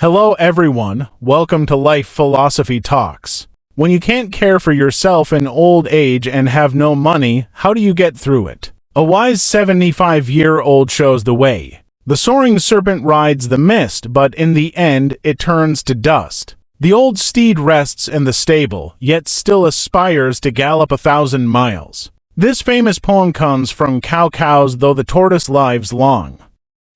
Hello everyone, welcome to Life Philosophy Talks. When you can't care for yourself in old age and have no money, how do you get through it? A wise 75-year-old shows the way. The soaring serpent rides the mist, but in the end, it turns to dust. The old steed rests in the stable, yet still aspires to gallop 1,000 miles. This famous poem comes from Cows Though the Tortoise Lives Long.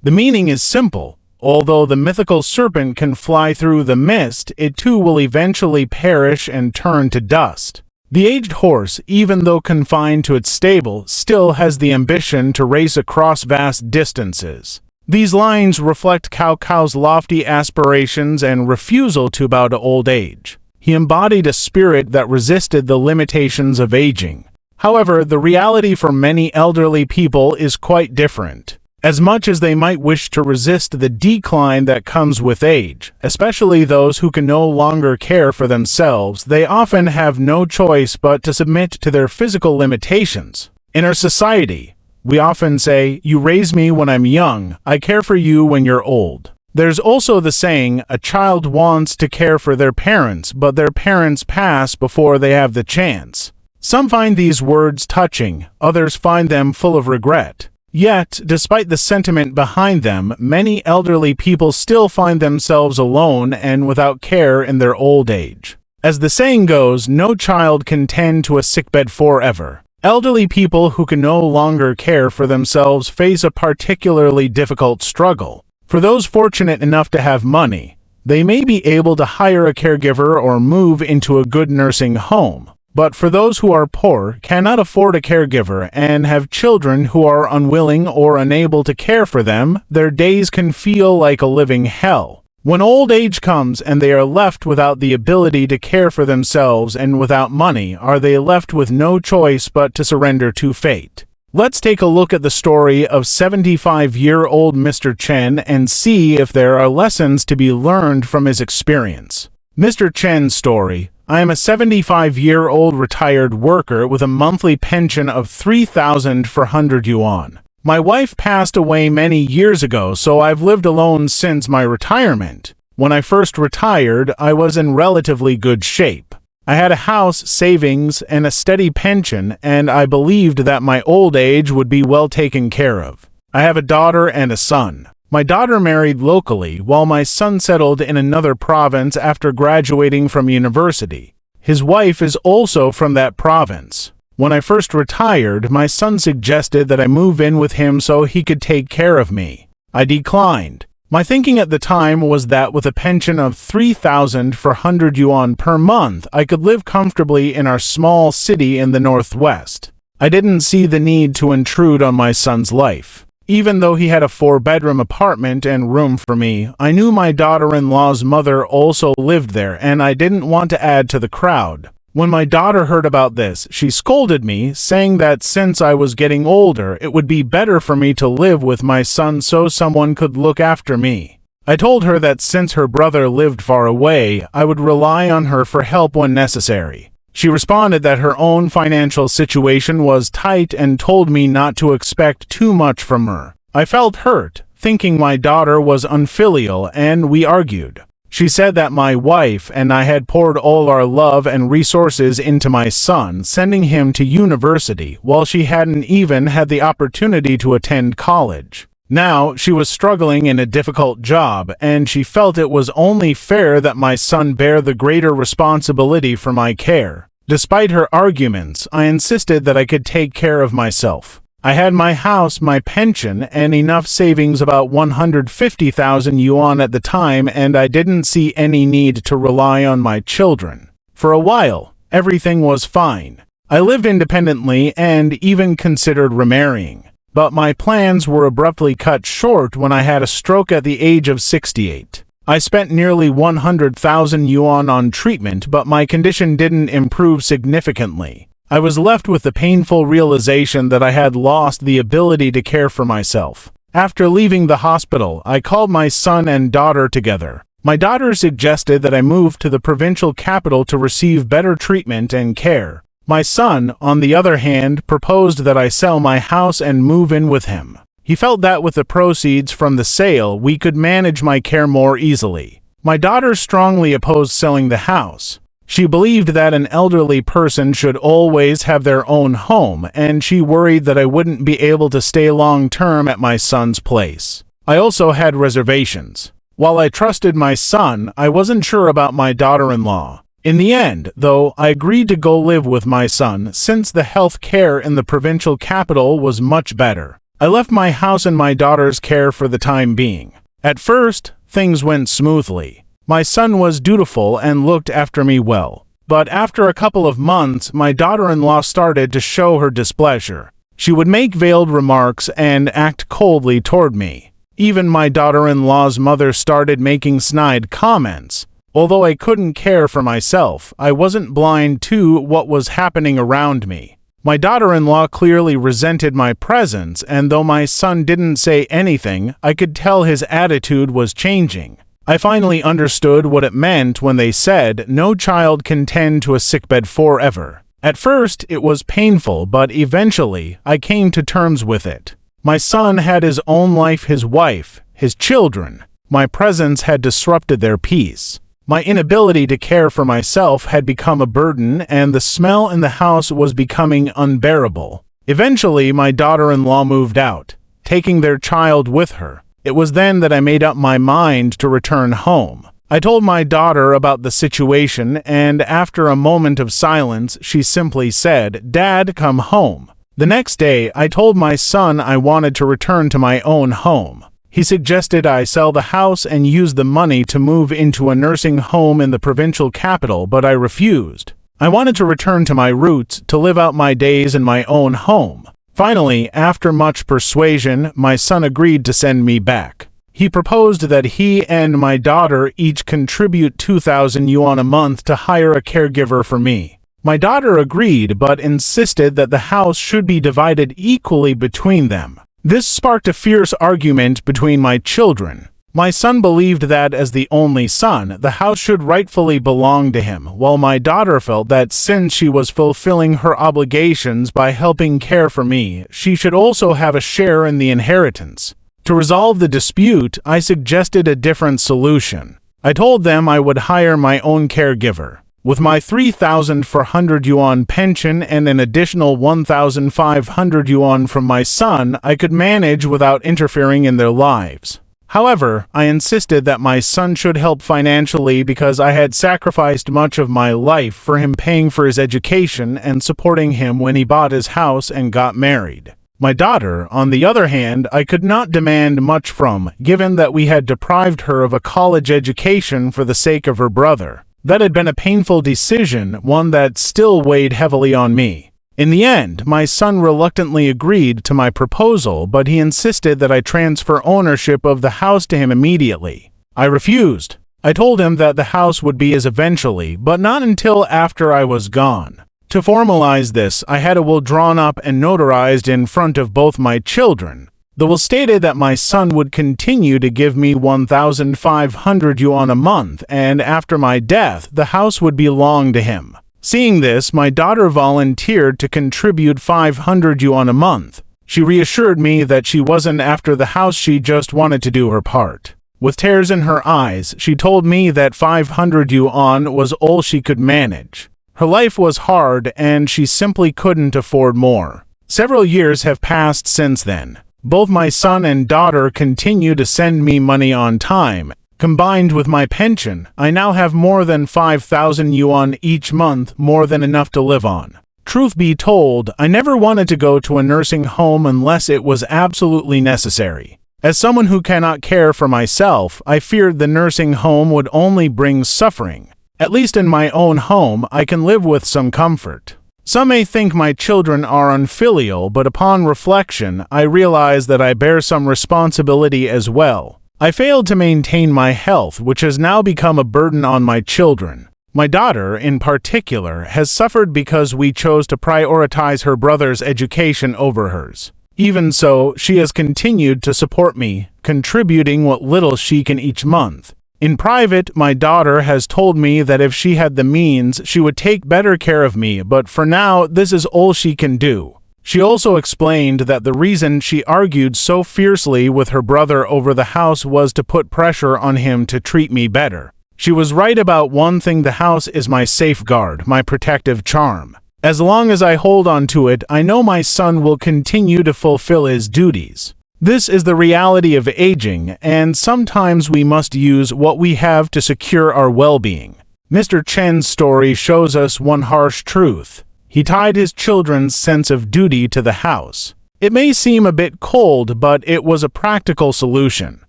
The meaning is simple. Although the mythical serpent can fly through the mist, it too will eventually perish and turn to dust. The aged horse, even though confined to its stable, still has the ambition to race across vast distances. These lines reflect Cow's lofty aspirations and refusal to bow to old age. He embodied a spirit that resisted the limitations of aging. However, the reality for many elderly people is quite different. As much as they might wish to resist the decline that comes with age, especially those who can no longer care for themselves, they often have no choice but to submit to their physical limitations. In our society, we often say, "You raise me when I'm young, I care for you when you're old." There's also the saying, a child wants to care for their parents, but their parents pass before they have the chance. Some find these words touching, others find them full of regret. Yet, despite the sentiment behind them, many elderly people still find themselves alone and without care in their old age. As the saying goes, no child can tend to a sickbed forever. Elderly people who can no longer care for themselves face a particularly difficult struggle. For those fortunate enough to have money, they may be able to hire a caregiver or move into a good nursing home. But for those who are poor, cannot afford a caregiver, and have children who are unwilling or unable to care for them, their days can feel like a living hell. When old age comes and they are left without the ability to care for themselves and without money, are they left with no choice but to surrender to fate? Let's take a look at the story of 75-year-old Mr. Chen and see if there are lessons to be learned from his experience. Mr. Chen's story. I am a 75-year-old retired worker with a monthly pension of 3,400 yuan. My wife passed away many years ago, so I've lived alone since my retirement. When I first retired, I was in relatively good shape. I had a house, savings, and a steady pension, and I believed that my old age would be well taken care of. I have a daughter and a son. My daughter married locally, while my son settled in another province after graduating from university. His wife is also from that province. When I first retired, my son suggested that I move in with him so he could take care of me. I declined. My thinking at the time was that with a pension of 3,400 yuan per month, I could live comfortably in our small city in the northwest. I didn't see the need to intrude on my son's life. Even though he had a 4-bedroom apartment and room for me, I knew my daughter-in-law's mother also lived there, and I didn't want to add to the crowd. When my daughter heard about this, she scolded me, saying that since I was getting older, it would be better for me to live with my son so someone could look after me. I told her that since her brother lived far away, I would rely on her for help when necessary. She responded that her own financial situation was tight and told me not to expect too much from her. I felt hurt, thinking my daughter was unfilial, and we argued. She said that my wife and I had poured all our love and resources into my son, sending him to university, while she hadn't even had the opportunity to attend college. Now, she was struggling in a difficult job, and she felt it was only fair that my son bear the greater responsibility for my care. Despite her arguments, I insisted that I could take care of myself. I had my house, my pension, and enough savings, about 150,000 yuan at the time, and I didn't see any need to rely on my children. For a while, everything was fine. I lived independently and even considered remarrying. But my plans were abruptly cut short when I had a stroke at the age of 68. I spent nearly 100,000 yuan on treatment, but my condition didn't improve significantly. I was left with the painful realization that I had lost the ability to care for myself. After leaving the hospital, I called my son and daughter together. My daughter suggested that I move to the provincial capital to receive better treatment and care. My son, on the other hand, proposed that I sell my house and move in with him. He felt that with the proceeds from the sale, we could manage my care more easily. My daughter strongly opposed selling the house. She believed that an elderly person should always have their own home, and she worried that I wouldn't be able to stay long-term at my son's place. I also had reservations. While I trusted my son, I wasn't sure about my daughter-in-law. In the end, though, I agreed to go live with my son since the health care in the provincial capital was much better. I left my house in my daughter's care for the time being. At first, things went smoothly. My son was dutiful and looked after me well. But after a couple of months, my daughter-in-law started to show her displeasure. She would make veiled remarks and act coldly toward me. Even my daughter-in-law's mother started making snide comments. Although I couldn't care for myself, I wasn't blind to what was happening around me. My daughter-in-law clearly resented my presence, and though my son didn't say anything, I could tell his attitude was changing. I finally understood what it meant when they said, "No child can tend to a sickbed forever." At first, it was painful, but eventually, I came to terms with it. My son had his own life, his wife, his children. My presence had disrupted their peace. My inability to care for myself had become a burden, and the smell in the house was becoming unbearable. Eventually, my daughter-in-law moved out, taking their child with her. It was then that I made up my mind to return home. I told my daughter about the situation, and after a moment of silence, she simply said, "Dad, come home." The next day, I told my son I wanted to return to my own home. He suggested I sell the house and use the money to move into a nursing home in the provincial capital, but I refused. I wanted to return to my roots, to live out my days in my own home. Finally, after much persuasion, my son agreed to send me back. He proposed that he and my daughter each contribute 2,000 yuan a month to hire a caregiver for me. My daughter agreed, but insisted that the house should be divided equally between them. This sparked a fierce argument between my children. My son believed that, as the only son, the house should rightfully belong to him, while my daughter felt that since she was fulfilling her obligations by helping care for me, she should also have a share in the inheritance. To resolve the dispute, I suggested a different solution. I told them I would hire my own caregiver. With my 3,400 yuan pension and an additional 1,500 yuan from my son, I could manage without interfering in their lives. However, I insisted that my son should help financially because I had sacrificed much of my life for him, paying for his education and supporting him when he bought his house and got married. My daughter, on the other hand, I could not demand much from, given that we had deprived her of a college education for the sake of her brother. That had been a painful decision, one that still weighed heavily on me. In the end, my son reluctantly agreed to my proposal, but he insisted that I transfer ownership of the house to him immediately. I refused. I told him that the house would be his eventually, but not until after I was gone. To formalize this, I had a will drawn up and notarized in front of both my children. The will stated that my son would continue to give me 1,500 yuan a month, and after my death, the house would belong to him. Seeing this, my daughter volunteered to contribute 500 yuan a month. She reassured me that she wasn't after the house, she just wanted to do her part. With tears in her eyes, she told me that 500 yuan was all she could manage. Her life was hard, and she simply couldn't afford more. Several years have passed since then. Both my son and daughter continue to send me money on time. Combined with my pension, I now have more than 5,000 yuan each month, more than enough to live on. Truth be told, I never wanted to go to a nursing home unless it was absolutely necessary. As someone who cannot care for myself, I feared the nursing home would only bring suffering. At least in my own home, I can live with some comfort. Some may think my children are unfilial, but upon reflection, I realize that I bear some responsibility as well. I failed to maintain my health, which has now become a burden on my children. My daughter, in particular, has suffered because we chose to prioritize her brother's education over hers. Even so, she has continued to support me, contributing what little she can each month. In private, my daughter has told me that if she had the means, she would take better care of me, but for now, this is all she can do. She also explained that the reason she argued so fiercely with her brother over the house was to put pressure on him to treat me better. She was right about one thing: the house is my safeguard, my protective charm. As long as I hold on to it, I know my son will continue to fulfill his duties. This is the reality of aging, and sometimes we must use what we have to secure our well-being. Mr. Chen's story shows us one harsh truth. He tied his children's sense of duty to the house. It may seem a bit cold, but it was a practical solution.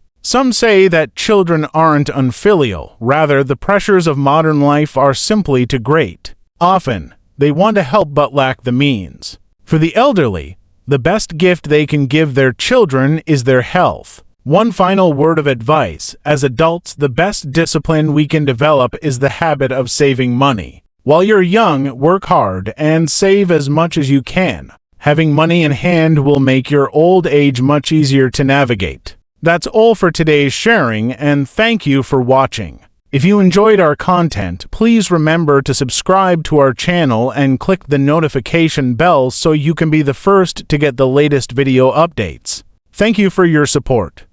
Some say that children aren't unfilial, rather the pressures of modern life are simply too great. Often, they want to help but lack the means. For the elderly, the best gift they can give their children is their health. One final word of advice: as adults, the best discipline we can develop is the habit of saving money. While you're young, work hard and save as much as you can. Having money in hand will make your old age much easier to navigate. That's all for today's sharing, and thank you for watching. If you enjoyed our content, please remember to subscribe to our channel and click the notification bell so you can be the first to get the latest video updates. Thank you for your support.